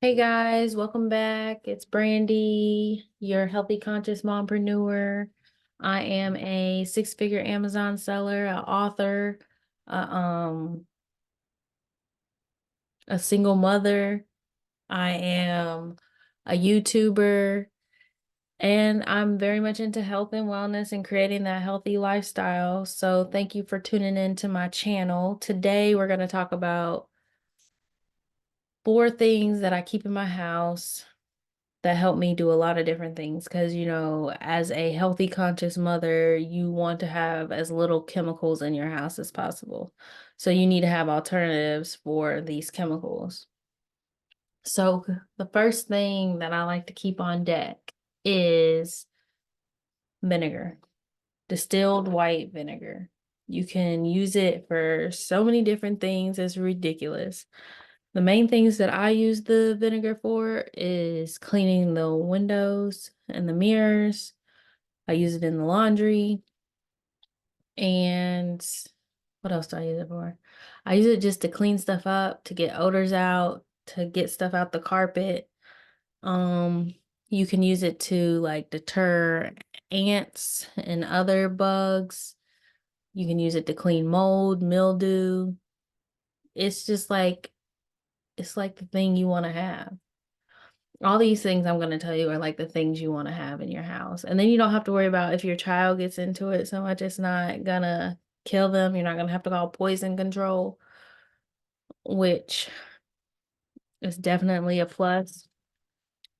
Hey guys, welcome back. It's Brandy, your healthy conscious mompreneur. I am a six-figure Amazon seller, an author, a, um, a single mother. I am a YouTuber, and I'm very much into health and wellness and creating that healthy lifestyle. So thank you for tuning in to my channel. Today we're going to talk about four things that I keep in my house that helped me do a lot of different things because, as a healthy, conscious mother, you want to have as little chemicals in your house as possible. So you need to have alternatives for these chemicals. So the first thing that I like to keep on deck is vinegar, distilled white vinegar. You can use it for so many different things, it's ridiculous. The main things that I use the vinegar for is cleaning the windows and the mirrors. I use it in the laundry. And what else do I use it for? I use it just to clean stuff up, to get odors out, to get stuff out the carpet. Um, you can use it to like deter ants and other bugs. You can use it to clean mold, mildew. It's just like it's like the thing you want to have. All these things I'm going to tell you are like the things you want to have in your house. And then you don't have to worry about if your child gets into it so much, it's not gonna kill them. You're not gonna have to call poison control, which is definitely a plus.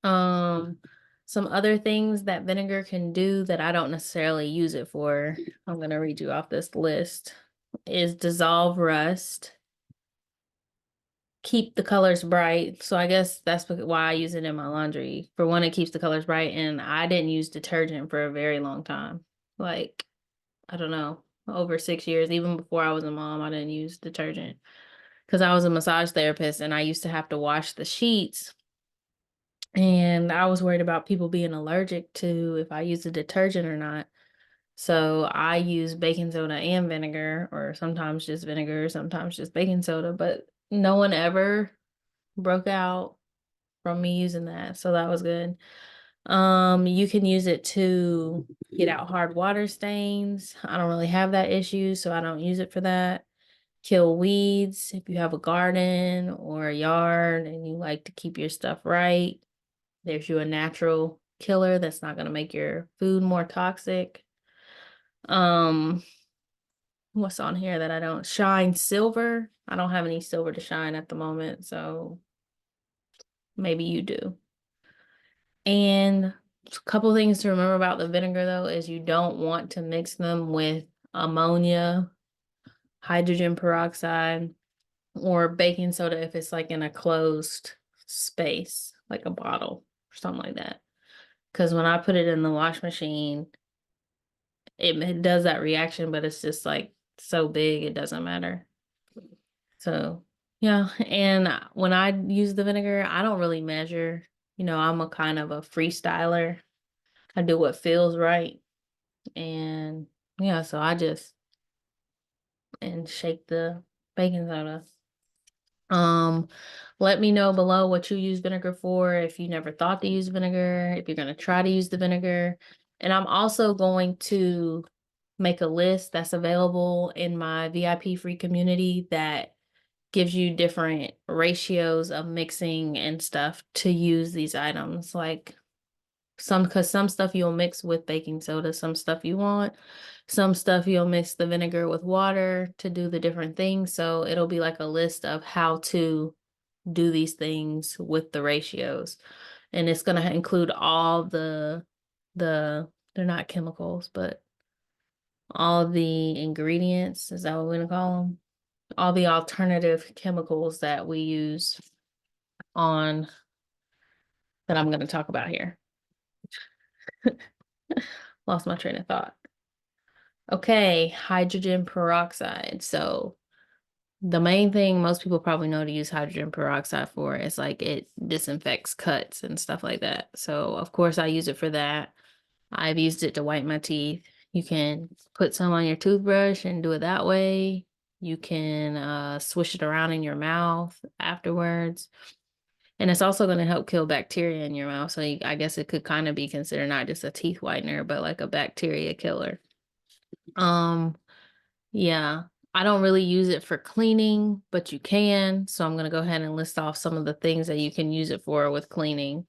Um, some other things that vinegar can do that I don't necessarily use it for, I'm gonna read you off this list, is dissolve rust, keep the colors bright. So I guess that's why I use it in my laundry. For one, it keeps the colors bright, and I didn't use detergent for a very long time. Like, I don't know, over 6 years. Even before I was a mom, I didn't use detergent because I was a massage therapist and I used to have to wash the sheets. And I was worried about people being allergic to if I used a detergent or not. So I use baking soda and vinegar, or sometimes just vinegar, sometimes just baking soda, but no one ever broke out from me using that. So that was good. You can use it to get out hard water stains. I don't really have that issue, so I don't use it for that. Kill weeds if you have a garden or a yard and you like to keep your stuff right. There's you a natural killer that's not going to make your food more toxic. Um, what's on here that I don't shine silver? I don't have any silver to shine at the moment, so maybe you do. And a couple things to remember about the vinegar though is you don't want to mix them with ammonia, hydrogen peroxide, or baking soda if it's like in a closed space, like a bottle or something like that. Because when I put it in the wash machine, it does that reaction, but it's just like so big, it doesn't matter. So, yeah. And when I use the vinegar, I don't really measure. I'm a kind of a freestyler. I do what feels right. And yeah, so I just and shake the baking soda. Um, Let me know below what you use vinegar for, if you never thought to use vinegar, if you're going to try to use the vinegar. And I'm also going to make a list that's available in my VIP free community that gives you different ratios of mixing and stuff to use these items. Like because some stuff you'll mix with baking soda, some stuff you want, some stuff you'll mix the vinegar with water to do the different things. So it'll be like a list of how to do these things with the ratios. And it's going to include all they're not chemicals, but all the ingredients, is that what we're going to call them? All the alternative chemicals that we use on that I'm going to talk about here. Lost my train of thought. Okay, hydrogen peroxide. So the main thing most people probably know to use hydrogen peroxide for is like it disinfects cuts and stuff like that. So of course I use it for that. I've used it to whiten my teeth. You can put some on your toothbrush and do it that way. You can swish it around in your mouth afterwards. And it's also going to help kill bacteria in your mouth. So I guess it could kind of be considered not just a teeth whitener, but like a bacteria killer. Um, yeah, I don't really use it for cleaning, but you can. So I'm going to go ahead and list off some of the things that you can use it for with cleaning.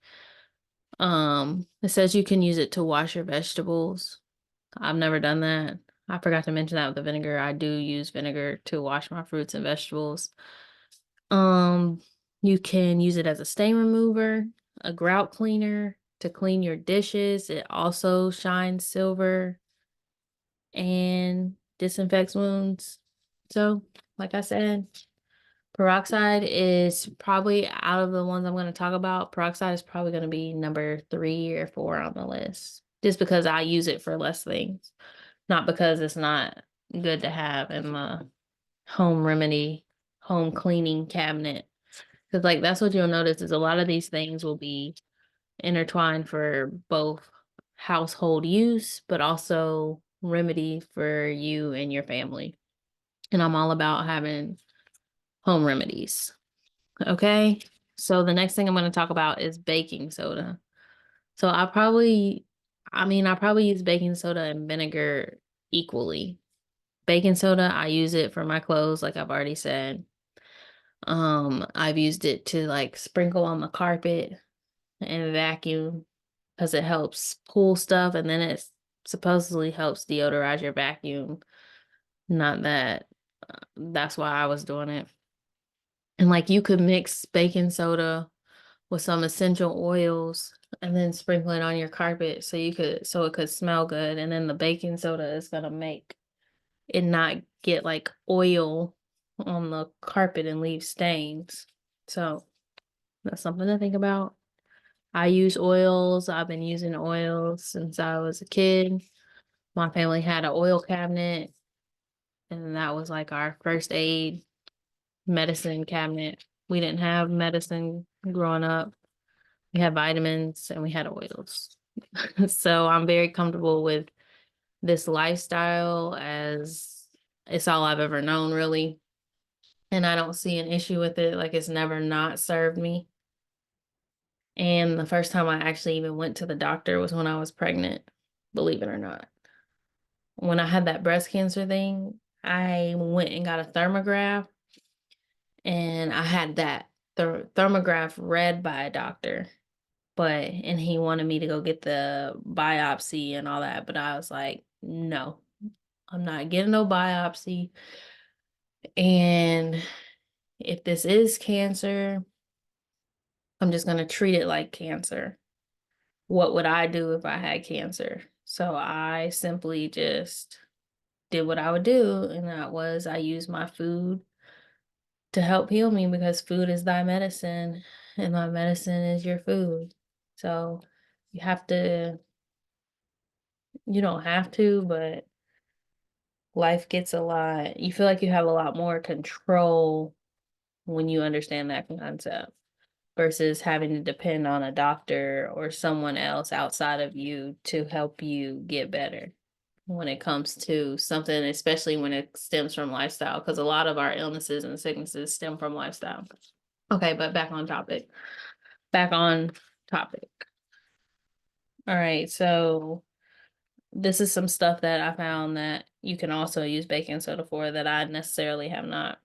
It says you can use it to wash your vegetables. I've never done that. I forgot to mention that with the vinegar. I do use vinegar to wash my fruits and vegetables. Um, you can use it as a stain remover, a grout cleaner to clean your dishes. It also shines silver and disinfects wounds. So, like I said, peroxide is probably out of the ones I'm going to talk about. Peroxide is probably going to be number 3 or 4 on the list, just because I use it for less things, not because it's not good to have in the home remedy, home cleaning cabinet. Because, like, that's what you'll notice is a lot of these things will be intertwined for both household use, but also remedy for you and your family. And I'm all about having home remedies. Okay. So the next thing I'm going to talk about is baking soda. So I probably use baking soda and vinegar equally. Baking soda, I use it for my clothes, like I've already said. I've used it to like sprinkle on the carpet and vacuum because it helps pull stuff, and then it supposedly helps deodorize your vacuum. Not that that's why I was doing it. And like you could mix baking soda with some essential oils and then sprinkle it on your carpet so it could smell good. And then the baking soda is gonna make it not get like oil on the carpet and leave stains. So that's something to think about. I use oils. I've been using oils since I was a kid. My family had an oil cabinet, and that was like our first aid medicine cabinet. We didn't have medicine growing up. We had vitamins and we had oils. So I'm very comfortable with this lifestyle as it's all I've ever known, really. And I don't see an issue with it. Like it's never not served me. And the first time I actually even went to the doctor was when I was pregnant, believe it or not. When I had that breast cancer thing, I went and got a thermograph, and I had that thermograph read by a doctor, and he wanted me to go get the biopsy and all that, but I was like, no, I'm not getting no biopsy. And if this is cancer, I'm just going to treat it like cancer. What would I do if I had cancer? So I simply just did what I would do, and that was I used my food to help heal me because food is thy medicine and my medicine is your food. So you have to, you don't have to, but life gets a lot, you feel like you have a lot more control when you understand that concept versus having to depend on a doctor or someone else outside of you to help you get better when it comes to something, especially when it stems from lifestyle, because a lot of our illnesses and sicknesses stem from lifestyle. Okay, but back on topic. Back on topic. All right, so this is some stuff that I found that you can also use baking soda for that I necessarily have not.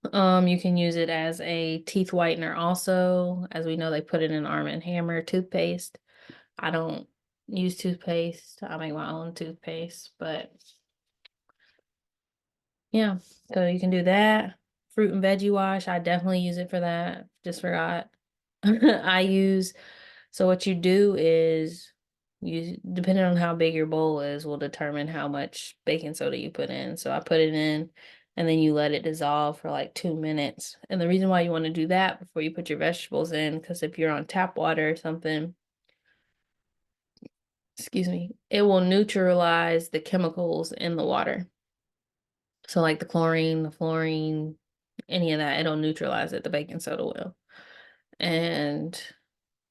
You can use it as a teeth whitener also. As we know, they put it in Arm& and Hammer toothpaste. I don't use toothpaste. I make my own toothpaste, but yeah, so you can do that. Fruit and veggie wash, I definitely use it for that. Just forgot. So what you do is depending on how big your bowl is, will determine how much baking soda you put in. So I put it in and then you let it dissolve for like 2 minutes. And the reason why you want to do that before you put your vegetables in, because if you're on tap water or something, excuse me, it will neutralize the chemicals in the water. So like the chlorine, the fluorine, any of that, it'll neutralize it, the baking soda will. And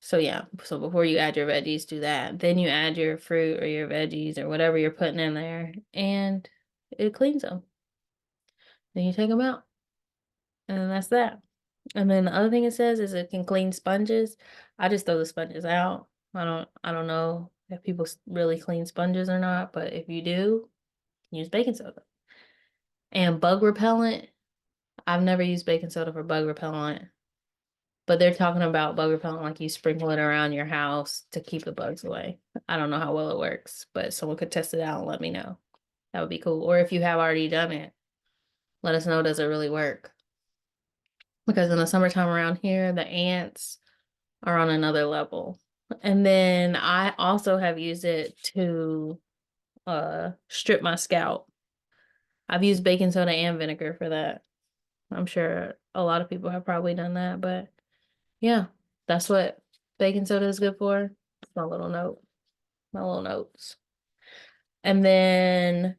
so yeah, so before you add your veggies, do that. Then you add your fruit or your veggies or whatever you're putting in there, and it cleans them. Then you take them out, and that's that. And then the other thing it says is it can clean sponges. I just throw the sponges out. I don't know if people really clean sponges or not, but if you do, use baking soda. And bug repellent, I've never used baking soda for bug repellent, but they're talking about bug repellent like you sprinkle it around your house to keep the bugs away. I don't know how well it works, but someone could test it out and let me know. That would be cool. Or if you have already done it, let us know, does it really work? Because in the summertime around here, the ants are on another level. And then I also have used it to strip my scalp. I've used baking soda and vinegar for that. I'm sure a lot of people have probably done that, but yeah, that's what baking soda is good for. My little note, my little notes. And then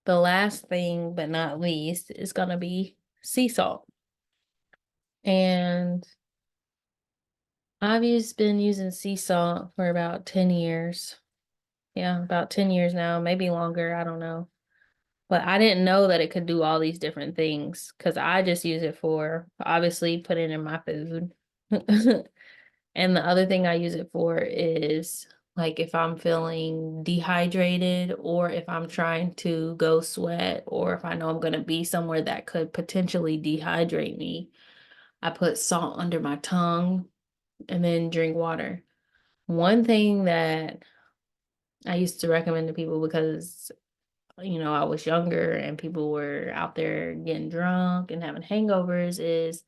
the last thing, but not least, is gonna be sea salt. And been using sea salt for about 10 years. Yeah, about 10 years now, maybe longer, I don't know. But I didn't know that it could do all these different things because I just use it for obviously putting in my food. And the other thing I use it for is like if I'm feeling dehydrated or if I'm trying to go sweat or if I know I'm going to be somewhere that could potentially dehydrate me, I put salt under my tongue and then drink water. One thing that I used to recommend to people because I was younger and people were out there getting drunk and having hangovers is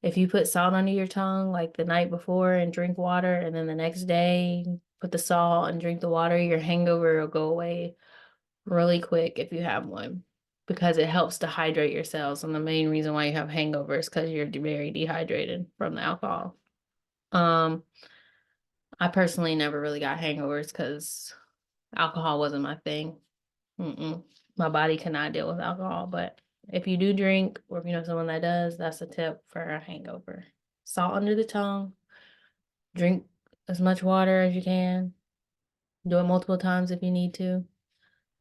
if you put salt under your tongue like the night before and drink water and then the next day put the salt and drink the water, your hangover will go away really quick if you have one because it helps to hydrate your cells. And the main reason why you have hangovers because you're very dehydrated from the alcohol. Um, I personally never really got hangovers because alcohol wasn't my thing. Mm-mm. My body cannot deal with alcohol, but if you do drink, or if you know someone that does, that's a tip for a hangover. Salt under the tongue, drink as much water as you can, do it multiple times if you need to.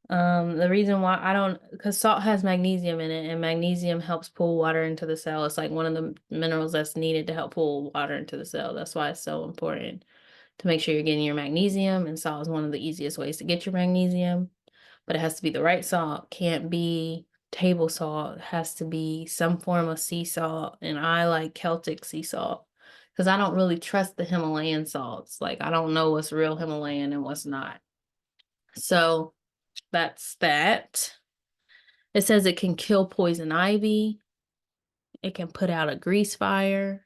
The reason why I don't, because salt has magnesium in it, and magnesium helps pull water into the cell. It's like one of the minerals that's needed to help pull water into the cell. That's why it's so important to make sure you're getting your magnesium, and salt is one of the easiest ways to get your magnesium. But it has to be the right salt. Can't be table salt. It has to be some form of sea salt. And I like Celtic sea salt because I don't really trust the Himalayan salts. Like I don't know what's real Himalayan and what's not. So that's that. It says it can kill poison ivy. It can put out a grease fire.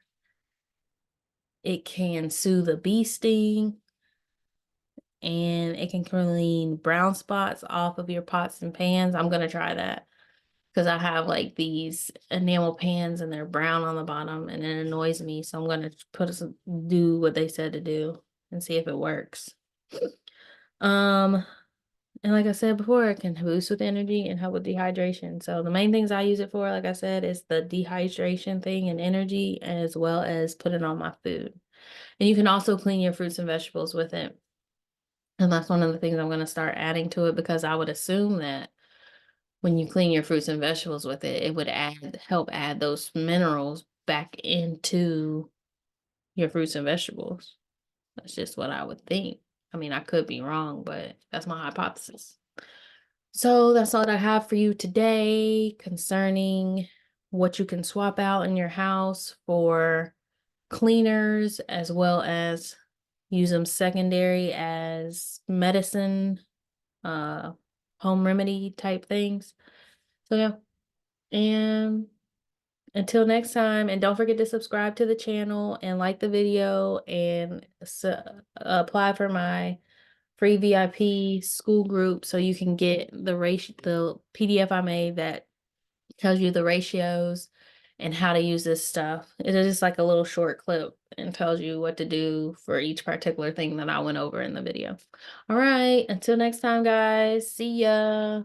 It can soothe a bee sting. And it can clean brown spots off of your pots and pans. I'm going to try that. Because I have like these enamel pans and they're brown on the bottom and it annoys me. So I'm gonna do what they said to do and see if it works. Um, and like I said before, it can boost with energy and help with dehydration. So the main things I use it for, like I said, is the dehydration thing and energy, as well as putting on my food. And you can also clean your fruits and vegetables with it. And that's one of the things I'm gonna start adding to it because I would assume that when you clean your fruits and vegetables with it, it would help add those minerals back into your fruits and vegetables. That's just what I would think. I mean, I could be wrong, but that's my hypothesis. So that's all I have for you today concerning what you can swap out in your house for cleaners, as well as use them secondary as medicine, home remedy type things. So yeah. And until next time, and don't forget to subscribe to the channel and like the video and apply for my free VIP school group so you can get the PDF I made that tells you the ratios and how to use this stuff. It is just like a little short clip and tells you what to do for each particular thing that I went over in the video. All right, until next time, guys. See ya.